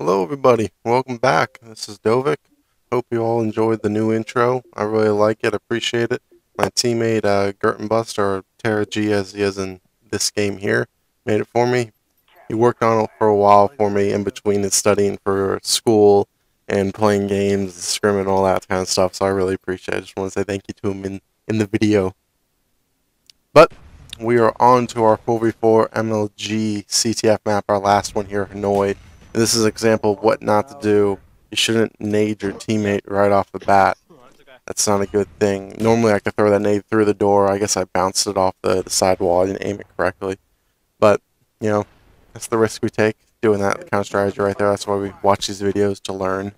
Hello everybody, welcome back. This is Dovik. Hope you all enjoyed the new intro. I really like it, appreciate it. My teammate Gurton Buster, or Cheddarchezz as he is in this game here, made it for me. He worked on it for a while for me in between his studying for school and playing games, scrim and all that kind of stuff, so I really appreciate it. I just want to say thank you to him in the video. But we are on to our 4v4 MLG CTF map, our last one here, Hanoi. And this is an example of what not to do. You shouldn't nade your teammate right off the bat. That's not a good thing. Normally I could throw that nade through the door. I guess I bounced it off the side wall. I didn't aim it correctly. But, you know, that's the risk we take doing that kind of strategy right there. That's why we watch these videos, to learn.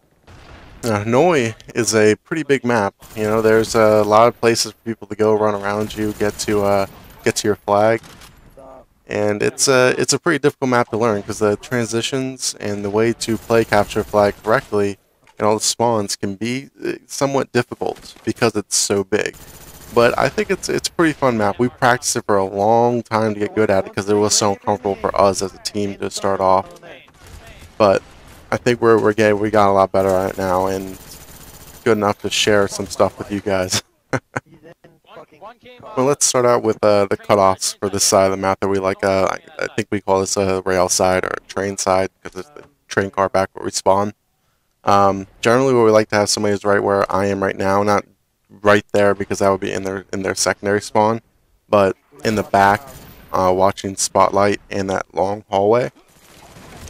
Now, Hanoi is a pretty big map. You know, there's a lot of places for people to go run around you, get to your flag, and it's a pretty difficult map to learn because the transitions and the way to play capture flag correctly and all the spawns can be somewhat difficult because it's so big. But I think it's a pretty fun map. We practiced it for a long time to get good at it because it was so uncomfortable for us as a team to start off. But I think we got a lot better at it now, and good enough to share some stuff with you guys. Well, let's start out with the cutoffs for this side of the map that we like. I think we call this a rail side or a train side because it's the train car back where we spawn. Generally, what we like to have somebody is right where I am right now, not right there because that would be in their secondary spawn, but in the back, watching spotlight in that long hallway.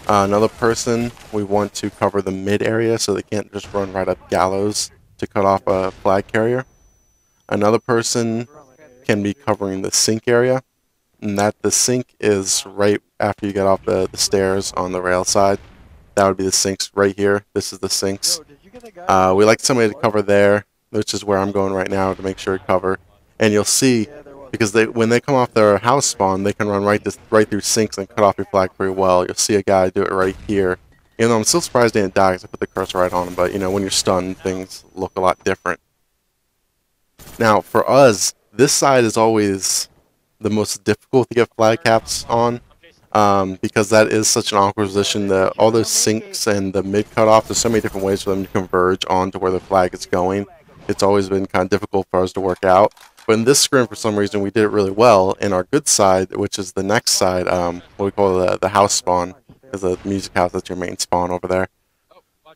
Another person, we want to cover the mid area so they can't just run right up gallows to cut off a flag carrier. Another person can be covering the sink area, and that the sink is right after you get off the stairs on the rail side. That would be the sinks right here. This is the sinks. We like somebody to cover there, which is where I'm going right now to make sure to cover. And you'll see, because when they come off their house spawn, they can run right through sinks and cut off your flag pretty well. You'll see a guy do it right here. Even though I'm still surprised he didn't die because I put the cursor right on him, but you know, when you're stunned, things look a lot different. Now, for us, this side is always the most difficult to get flag caps on, because that is such an awkward position. All those sinks and the mid cutoff, there's so many different ways for them to converge onto where the flag is going. It's always been kind of difficult for us to work out. But in this scrim, for some reason, we did it really well. In our good side, which is the next side, what we call the house spawn, is the music house. That's your main spawn over there.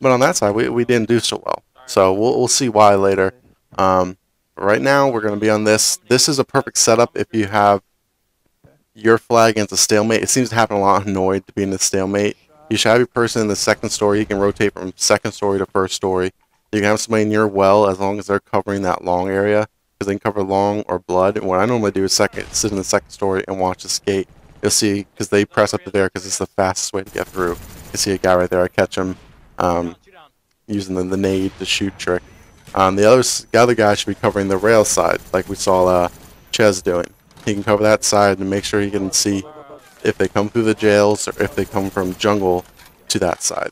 But on that side, we didn't do so well. So we'll see why later. Right now, we're going to be on this. This is a perfect setup if you have your flag against a stalemate. It seems to happen a lot in Hanoi to be in the stalemate. You should have your person in the second story. You can rotate from second story to first story. You can have somebody near well as long as they're covering that long area, because they can cover long or blood. And what I normally do is sit in the second story and watch the skate. You'll see, because they press up to there because it's the fastest way to get through. You see a guy right there. I catch him using the nade to shoot trick. The other guy should be covering the rail side, like we saw Chezz doing. He can cover that side and make sure he can see if they come through the jails or if they come from jungle to that side.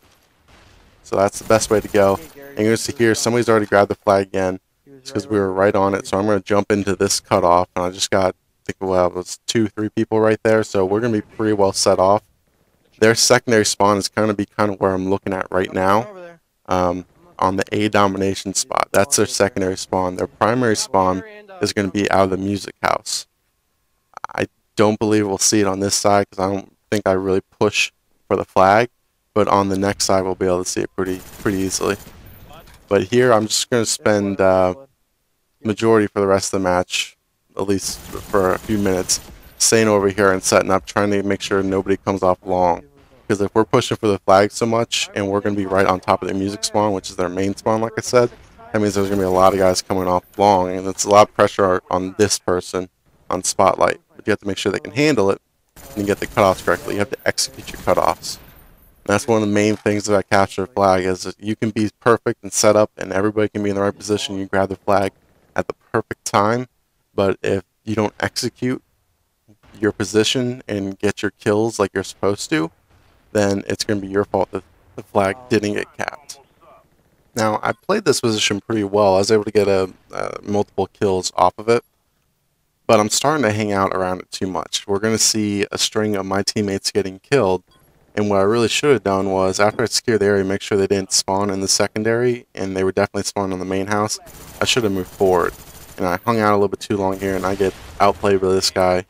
So that's the best way to go. And you're going to see here, somebody's already grabbed the flag again. It's because we were right on it. So I'm going to jump into this cutoff. And I just got, I think, well, it was 2-3 people right there. So we're going to be pretty well set off. Their secondary spawn is going to be kind of where I'm looking at right now. On the A domination spot. That's their secondary spawn. Their primary spawn is going to be out of the music house. I don't believe we'll see it on this side because I don't think I really push for the flag, but on the next side we'll be able to see it pretty easily. But here I'm just going to spend majority for the rest of the match, at least for a few minutes, staying over here and setting up, trying to make sure nobody comes off long. Because if we're pushing for the flag so much, and we're going to be right on top of their music spawn, which is their main spawn, like I said, that means there's going to be a lot of guys coming off long, and it's a lot of pressure on this person on spotlight. But you have to make sure they can handle it, and you get the cutoffs correctly. You have to execute your cutoffs. And that's one of the main things about capture a flag, is that you can be perfect and set up, and everybody can be in the right position. You grab the flag at the perfect time, but if you don't execute your position and get your kills like you're supposed to, then it's going to be your fault that the flag didn't get capped. Now, I played this position pretty well. I was able to get multiple kills off of it, but I'm starting to hang out around it too much. We're going to see a string of my teammates getting killed, And what I really should have done was, after I secured the area, make sure they didn't spawn in the secondary, and they were definitely spawning on the main house. I should have moved forward. And I hung out a little bit too long here, and I get outplayed by this guy.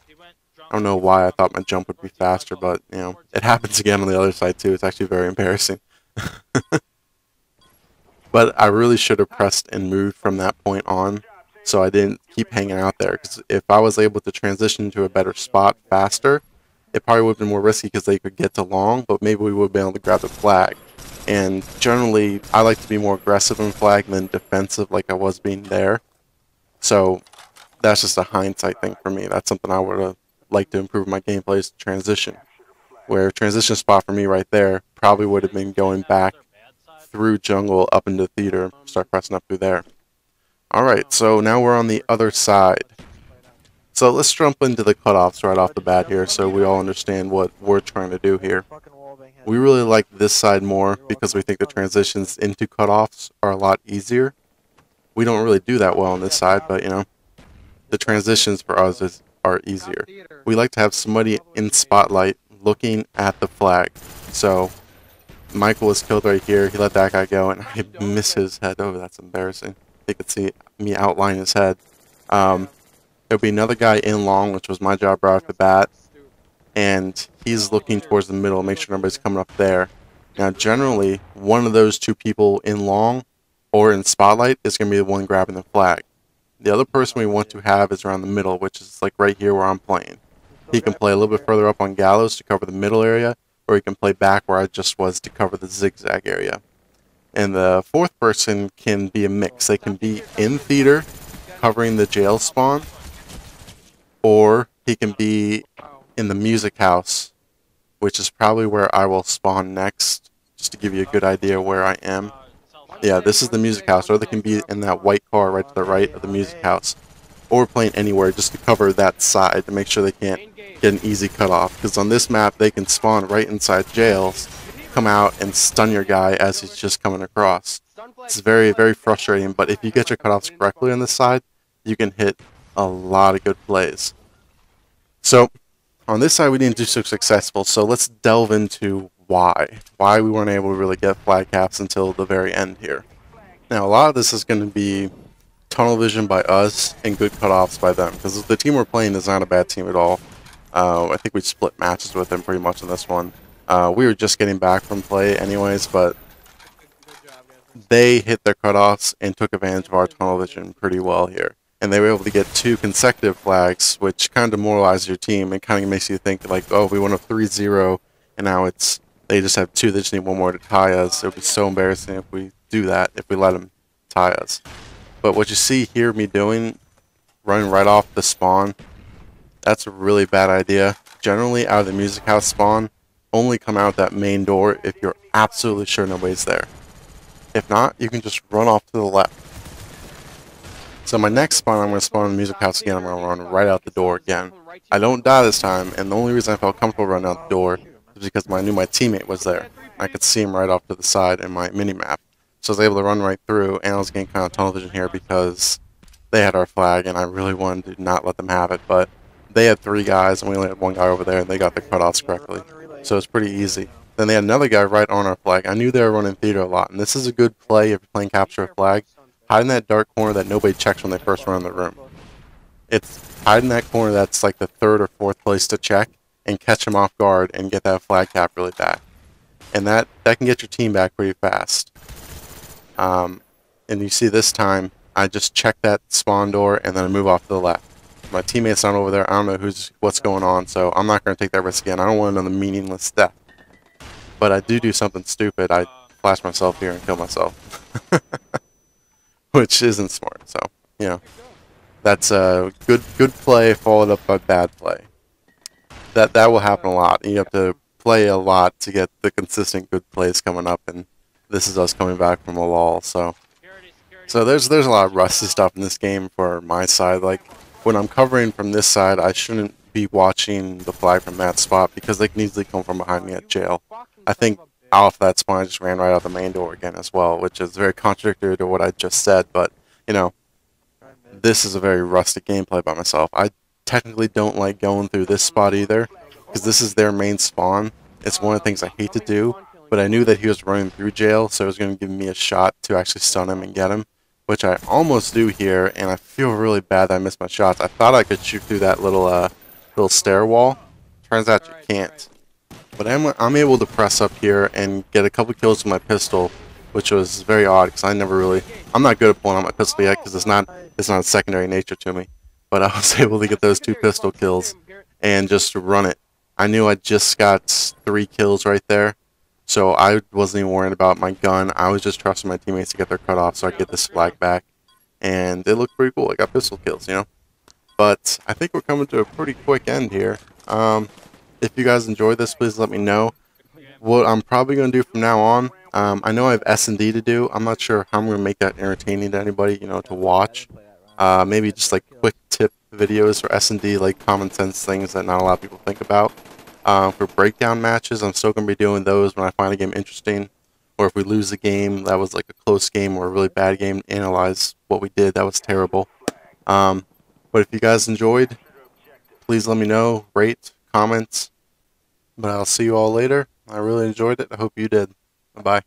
I don't know why I thought my jump would be faster, but, you know, it happens again on the other side, too. It's actually very embarrassing. But I really should have pressed and moved from that point on, so I didn't keep hanging out there. Because if I was able to transition to a better spot faster, it probably would have been more risky because they could get to long, but maybe we would have been able to grab the flag. And generally, I like to be more aggressive in flag than defensive like I was being there. So that's just a hindsight thing for me. That's something I would have liked to improve my gameplay is transition. Where transition spot for me right there probably would have been going back through jungle up into theater, start pressing up through there. Alright, so now we're on the other side. So let's jump into the cutoffs right off the bat here so we all understand what we're trying to do here. We really like this side more because we think the transitions into cutoffs are a lot easier. We don't really do that well on this side, but you know, the transitions for us are easier. We like to have somebody in spotlight looking at the flag. So Michael was killed right here. He let that guy go, and I miss his head. Oh, that's embarrassing. They could see me outline his head. There'll be another guy in long, which was my job right off the bat, and he's looking towards the middle, make sure nobody's coming up there. Now, generally, one of those two people in long or in spotlight is going to be the one grabbing the flag. The other person we want to have is around the middle, which is like right here where I'm playing. He can play a little bit further up on gallows to cover the middle area, or he can play back where I just was to cover the zigzag area. And the fourth person can be a mix. They can be in theater, covering the jail spawn, or he can be in the music house, which is probably where I will spawn next, just to give you a good idea where I am. Yeah, this is the music house, or they can be in that white car right to the right of the music house, or playing anywhere just to cover that side to make sure they can't get an easy cutoff. Because on this map, they can spawn right inside jails, come out and stun your guy as he's just coming across. It's very, very frustrating, but if you get your cutoffs correctly on this side, you can hit a lot of good plays. So, on this side, we didn't do so successful, so let's delve into why we weren't able to really get flag caps until the very end here. Now, a lot of this is going to be tunnel vision by us and good cutoffs by them, because the team we're playing is not a bad team at all. I think we split matches with them pretty much in this one. We were just getting back from play anyways, but they hit their cutoffs and took advantage of our tunnel vision pretty well here. And they were able to get 2 consecutive flags, which kind of demoralizes your team and kind of makes you think like, oh, we won a 3-0, and now they just have 2, they just need 1 more to tie us. It would be so embarrassing if we do that, if we let them tie us. But what you see here me doing, running right off the spawn, that's a really bad idea. Generally, out of the music house spawn, only come out that main door if you're absolutely sure nobody's there. If not, you can just run off to the left. So my next spawn, I'm going to spawn in the music house again. I'm going to run right out the door again. I don't die this time, and the only reason I felt comfortable running out the door is because I knew my teammate was there. I could see him right off to the side in my mini-map. So I was able to run right through, and I was getting kind of tunnel vision here because they had our flag, and I really wanted to not let them have it. But they had 3 guys, and we only had 1 guy over there, and they got the cutoffs correctly. So it's pretty easy. Then they had another guy right on our flag. I knew they were running theater a lot, and this is a good play if you're playing capture a flag. Hide in that dark corner that nobody checks when they first run in the room. It's hide in that corner that's like the 3rd or 4th place to check and catch them off guard and get that flag cap really bad. And that can get your team back pretty fast. And you see this time, I just check that spawn door and then I move off to the left. My teammate's not over there. I don't know what's going on, so I'm not going to take that risk again. I don't want another meaningless death. But I do something stupid. I flash myself here and kill myself. Which isn't smart, so, you know. That's a good play followed up by bad play. That will happen a lot. You have to play a lot to get the consistent good plays coming up, and this is us coming back from a lull, so there's a lot of rusty stuff in this game for my side. Like, when I'm covering from this side, I shouldn't be watching the flag from that spot because they can easily come from behind me at jail. I think off that spawn, I just ran right out the main door again as well, which is very contradictory to what I just said, but, you know, this is a very rustic gameplay by myself. I technically don't like going through this spot either, because this is their main spawn, It's one of the things I hate to do, but I knew that he was running through jail, so it was going to give me a shot to actually stun him and get him, which I almost do here, and I feel really bad that I missed my shots. I thought I could shoot through that little stair wall. Turns out you can't. But I'm able to press up here and get a couple kills with my pistol, which was very odd because I'm not good at pulling out my pistol yet because it's not a secondary nature to me. But I was able to get those 2 pistol kills and just run it. I knew I just got 3 kills right there, so I wasn't even worried about my gun. I was just trusting my teammates to get their cut off so I could get this flag back. And it looked pretty cool. I got pistol kills, you know. But I think we're coming to a pretty quick end here. If you guys enjoyed this, please let me know. What I'm probably going to do from now on, I know I have S&D to do. I'm not sure how I'm going to make that entertaining to anybody, you know, to watch. Maybe just like quick tip videos for S&D, like common sense things that not a lot of people think about. For breakdown matches, I'm still going to be doing those when I find a game interesting. Or if we lose a game that was like a close game or a really bad game, analyze what we did. That was terrible. But if you guys enjoyed, please let me know, rate, comments. But I'll see you all later. I really enjoyed it. I hope you did. Bye-bye.